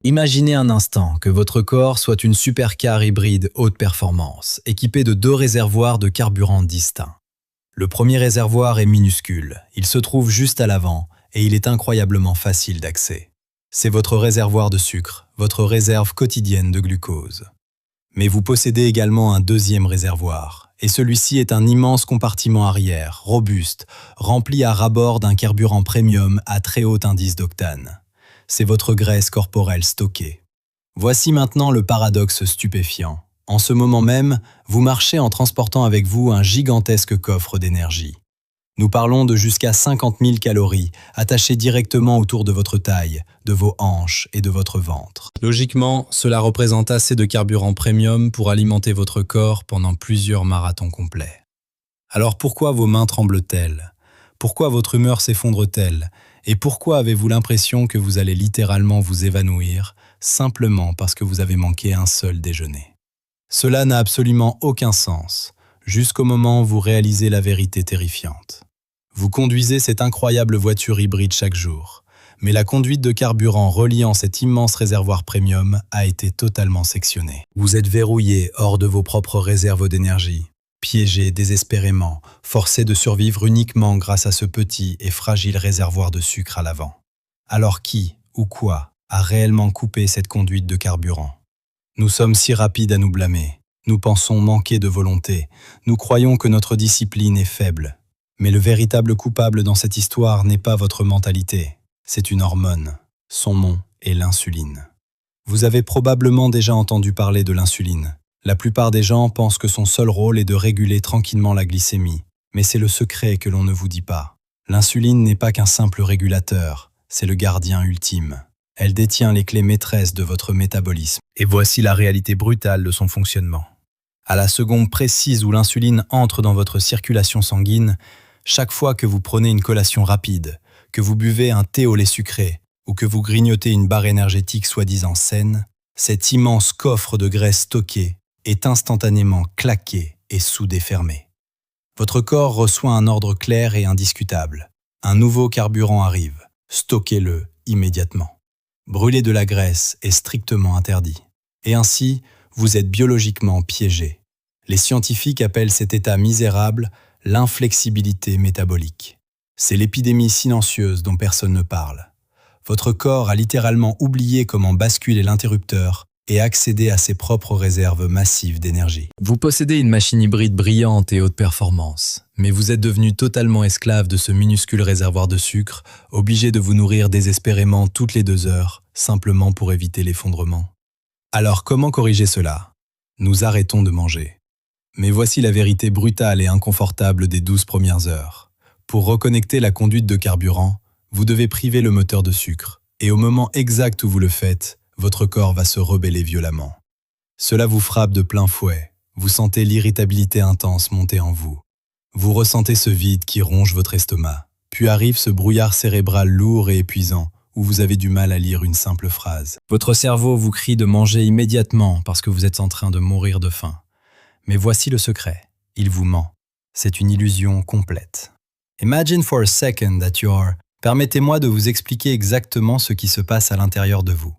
Imaginez un instant que votre corps soit une supercar hybride haute performance, équipée de deux réservoirs de carburant distincts. Le premier réservoir est minuscule, il se trouve juste à l'avant et il est incroyablement facile d'accès. C'est votre réservoir de sucre, votre réserve quotidienne de glucose. Mais vous possédez également un deuxième réservoir, et celui-ci est un immense compartiment arrière, robuste, rempli à ras-bord d'un carburant premium à très haut indice d'octane. C'est votre graisse corporelle stockée. Voici maintenant le paradoxe stupéfiant. En ce moment même, vous marchez en transportant avec vous un gigantesque coffre d'énergie. Nous parlons de jusqu'à 50 000 calories, attachées directement autour de votre taille, de vos hanches et de votre ventre. Logiquement, cela représente assez de carburant premium pour alimenter votre corps pendant plusieurs marathons complets. Alors pourquoi vos mains tremblent-elles? Pourquoi votre humeur s'effondre-t-elle? Et pourquoi avez-vous l'impression que vous allez littéralement vous évanouir, simplement parce que vous avez manqué un seul déjeuner? Cela n'a absolument aucun sens, jusqu'au moment où vous réalisez la vérité terrifiante. Vous conduisez cette incroyable voiture hybride chaque jour, mais la conduite de carburant reliant cet immense réservoir premium a été totalement sectionnée. Vous êtes verrouillé hors de vos propres réserves d'énergie, piégé désespérément, forcé de survivre uniquement grâce à ce petit et fragile réservoir de sucre à l'avant. Alors qui ou quoi a réellement coupé cette conduite de carburant? Nous sommes si rapides à nous blâmer. Nous pensons manquer de volonté. Nous croyons que notre discipline est faible. Mais le véritable coupable dans cette histoire n'est pas votre mentalité. C'est une hormone. Son nom est l'insuline. Vous avez probablement déjà entendu parler de l'insuline. La plupart des gens pensent que son seul rôle est de réguler tranquillement la glycémie. Mais c'est le secret que l'on ne vous dit pas. L'insuline n'est pas qu'un simple régulateur, c'est le gardien ultime. Elle détient les clés maîtresses de votre métabolisme. Et voici la réalité brutale de son fonctionnement. À la seconde précise où l'insuline entre dans votre circulation sanguine, chaque fois que vous prenez une collation rapide, que vous buvez un thé au lait sucré ou que vous grignotez une barre énergétique soi-disant saine, cet immense coffre de graisse stocké est instantanément claqué et soudé fermé. Votre corps reçoit un ordre clair et indiscutable. Un nouveau carburant arrive. Stockez-le immédiatement. Brûler de la graisse est strictement interdit. Et ainsi, vous êtes biologiquement piégé. Les scientifiques appellent cet état misérable l'inflexibilité métabolique. C'est l'épidémie silencieuse dont personne ne parle. Votre corps a littéralement oublié comment basculer l'interrupteur et accéder à ses propres réserves massives d'énergie. Vous possédez une machine hybride brillante et haute performance, mais vous êtes devenu totalement esclave de ce minuscule réservoir de sucre, obligé de vous nourrir désespérément toutes les 2 heures, simplement pour éviter l'effondrement. Alors comment corriger cela? Nous arrêtons de manger. Mais voici la vérité brutale et inconfortable des 12 premières heures. Pour reconnecter la conduite de carburant, vous devez priver le moteur de sucre, et au moment exact où vous le faites, votre corps va se rebeller violemment. Cela vous frappe de plein fouet, vous sentez l'irritabilité intense monter en vous. Vous ressentez ce vide qui ronge votre estomac, puis arrive ce brouillard cérébral lourd et épuisant, où vous avez du mal à lire une simple phrase. Votre cerveau vous crie de manger immédiatement parce que vous êtes en train de mourir de faim. Mais voici le secret, il vous ment. C'est une illusion complète. Imagine for a second that you are. Permettez-moi de vous expliquer exactement ce qui se passe à l'intérieur de vous.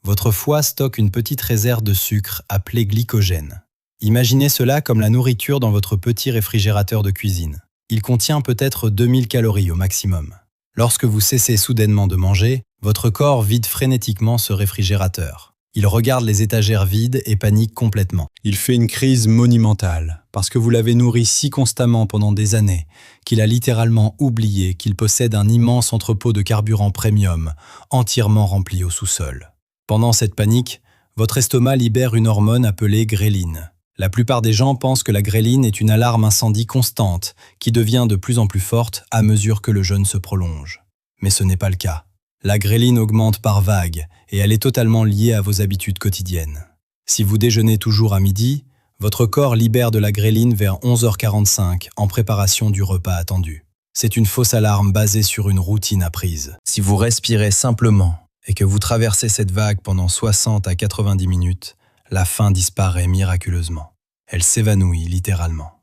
Votre foie stocke une petite réserve de sucre appelée glycogène. Imaginez cela comme la nourriture dans votre petit réfrigérateur de cuisine. Il contient peut-être 2000 calories au maximum. Lorsque vous cessez soudainement de manger, votre corps vide frénétiquement ce réfrigérateur. Il regarde les étagères vides et panique complètement. Il fait une crise monumentale, parce que vous l'avez nourri si constamment pendant des années, qu'il a littéralement oublié qu'il possède un immense entrepôt de carburant premium, entièrement rempli au sous-sol. Pendant cette panique, votre estomac libère une hormone appelée gréline. La plupart des gens pensent que la gréline est une alarme incendie constante, qui devient de plus en plus forte à mesure que le jeûne se prolonge. Mais ce n'est pas le cas. La gréline augmente par vagues et elle est totalement liée à vos habitudes quotidiennes. Si vous déjeunez toujours à midi, votre corps libère de la gréline vers 11h45 en préparation du repas attendu. C'est une fausse alarme basée sur une routine apprise. Si vous respirez simplement et que vous traversez cette vague pendant 60 à 90 minutes, la faim disparaît miraculeusement. Elle s'évanouit littéralement.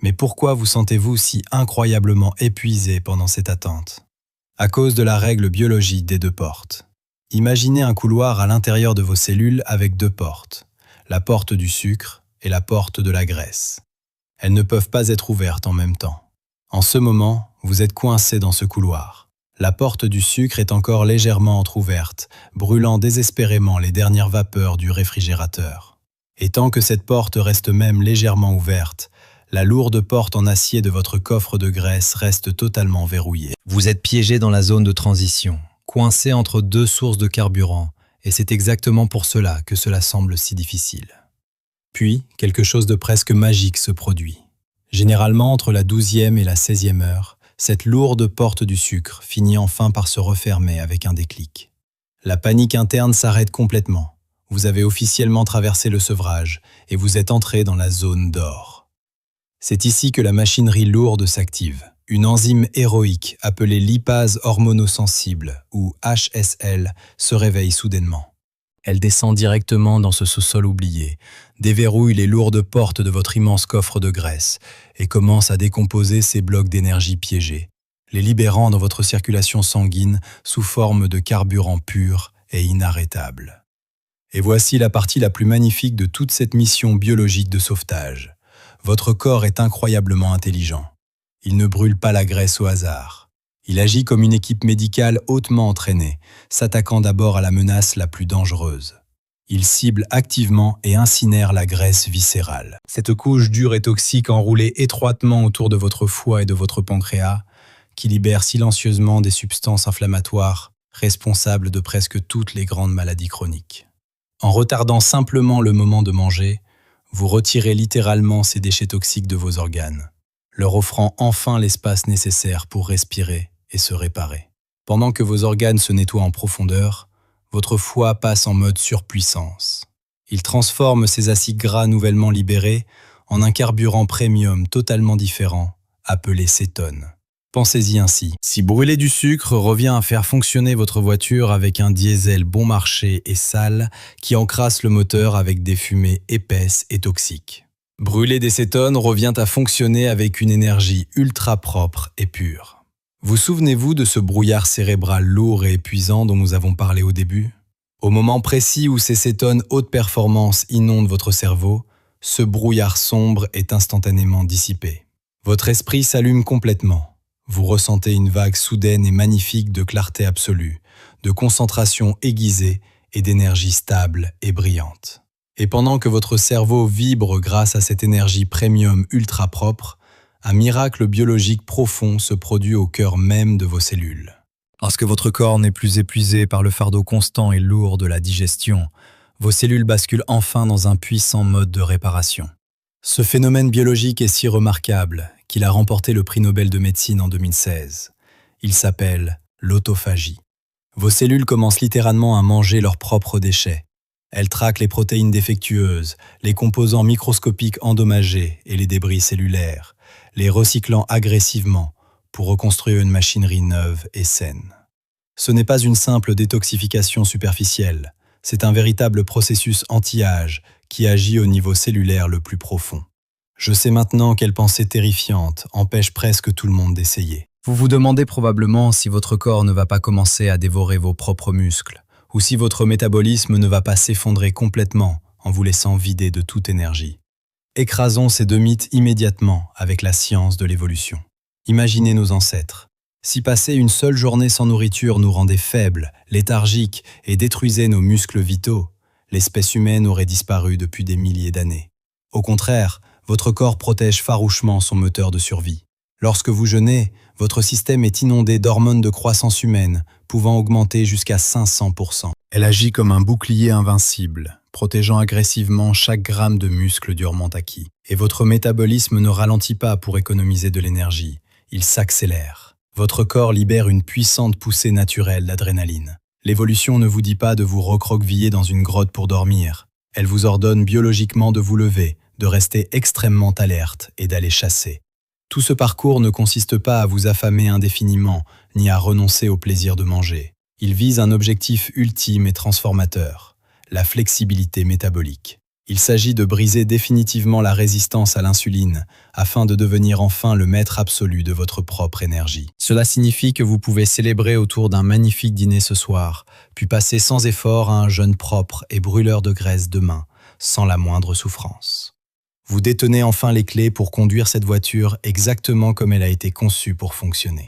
Mais pourquoi vous sentez-vous si incroyablement épuisé pendant cette attente? À cause de la règle biologique des 2 portes. Imaginez un couloir à l'intérieur de vos cellules avec deux portes, la porte du sucre et la porte de la graisse. Elles ne peuvent pas être ouvertes en même temps. En ce moment, vous êtes coincé dans ce couloir. La porte du sucre est encore légèrement entr'ouverte, brûlant désespérément les dernières vapeurs du réfrigérateur. Et tant que cette porte reste même légèrement ouverte, la lourde porte en acier de votre coffre de graisse reste totalement verrouillée. Vous êtes piégé dans la zone de transition, coincé entre deux sources de carburant, et c'est exactement pour cela que cela semble si difficile. Puis, quelque chose de presque magique se produit. Généralement, entre la 12e et la 16e heure, cette lourde porte du sucre finit enfin par se refermer avec un déclic. La panique interne s'arrête complètement. Vous avez officiellement traversé le sevrage et vous êtes entré dans la zone d'or. C'est ici que la machinerie lourde s'active. Une enzyme héroïque appelée lipase hormonosensible, ou HSL, se réveille soudainement. Elle descend directement dans ce sous-sol oublié, déverrouille les lourdes portes de votre immense coffre de graisse et commence à décomposer ces blocs d'énergie piégés, les libérant dans votre circulation sanguine sous forme de carburant pur et inarrêtable. Et voici la partie la plus magnifique de toute cette mission biologique de sauvetage. Votre corps est incroyablement intelligent. Il ne brûle pas la graisse au hasard. Il agit comme une équipe médicale hautement entraînée, s'attaquant d'abord à la menace la plus dangereuse. Il cible activement et incinère la graisse viscérale. Cette couche dure et toxique enroulée étroitement autour de votre foie et de votre pancréas, qui libère silencieusement des substances inflammatoires responsables de presque toutes les grandes maladies chroniques. En retardant simplement le moment de manger, vous retirez littéralement ces déchets toxiques de vos organes, leur offrant enfin l'espace nécessaire pour respirer et se réparer. Pendant que vos organes se nettoient en profondeur, votre foie passe en mode surpuissance. Il transforme ces acides gras nouvellement libérés en un carburant premium totalement différent, appelé cétone. Pensez-y ainsi. Si brûler du sucre revient à faire fonctionner votre voiture avec un diesel bon marché et sale qui encrasse le moteur avec des fumées épaisses et toxiques. Brûler des cétones revient à fonctionner avec une énergie ultra propre et pure. Vous souvenez-vous de ce brouillard cérébral lourd et épuisant dont nous avons parlé au début? Au moment précis où ces cétones haute performance inondent votre cerveau, ce brouillard sombre est instantanément dissipé. Votre esprit s'allume complètement. Vous ressentez une vague soudaine et magnifique de clarté absolue, de concentration aiguisée et d'énergie stable et brillante. Et pendant que votre cerveau vibre grâce à cette énergie premium ultra propre, un miracle biologique profond se produit au cœur même de vos cellules. Lorsque votre corps n'est plus épuisé par le fardeau constant et lourd de la digestion, vos cellules basculent enfin dans un puissant mode de réparation. Ce phénomène biologique est si remarquable qu'il a remporté le prix Nobel de médecine en 2016. Il s'appelle l'autophagie. Vos cellules commencent littéralement à manger leurs propres déchets. Elles traquent les protéines défectueuses, les composants microscopiques endommagés et les débris cellulaires, les recyclant agressivement pour reconstruire une machinerie neuve et saine. Ce n'est pas une simple détoxification superficielle, c'est un véritable processus anti-âge qui agit au niveau cellulaire le plus profond. Je sais maintenant quelle pensée terrifiante empêche presque tout le monde d'essayer. Vous vous demandez probablement si votre corps ne va pas commencer à dévorer vos propres muscles, ou si votre métabolisme ne va pas s'effondrer complètement en vous laissant vider de toute énergie. Écrasons ces deux mythes immédiatement avec la science de l'évolution. Imaginez nos ancêtres. Si passer une seule journée sans nourriture nous rendait faibles, léthargiques et détruisait nos muscles vitaux, l'espèce humaine aurait disparu depuis des milliers d'années. Au contraire, votre corps protège farouchement son moteur de survie. Lorsque vous jeûnez, votre système est inondé d'hormones de croissance humaine, pouvant augmenter jusqu'à 500%. Elle agit comme un bouclier invincible, protégeant agressivement chaque gramme de muscle durement acquis. Et votre métabolisme ne ralentit pas pour économiser de l'énergie, il s'accélère. Votre corps libère une puissante poussée naturelle d'adrénaline. L'évolution ne vous dit pas de vous recroqueviller dans une grotte pour dormir. Elle vous ordonne biologiquement de vous lever, de rester extrêmement alerte et d'aller chasser. Tout ce parcours ne consiste pas à vous affamer indéfiniment, ni à renoncer au plaisir de manger. Il vise un objectif ultime et transformateur, la flexibilité métabolique. Il s'agit de briser définitivement la résistance à l'insuline afin de devenir enfin le maître absolu de votre propre énergie. Cela signifie que vous pouvez célébrer autour d'un magnifique dîner ce soir, puis passer sans effort à un jeûne propre et brûleur de graisse demain, sans la moindre souffrance. Vous détenez enfin les clés pour conduire cette voiture exactement comme elle a été conçue pour fonctionner.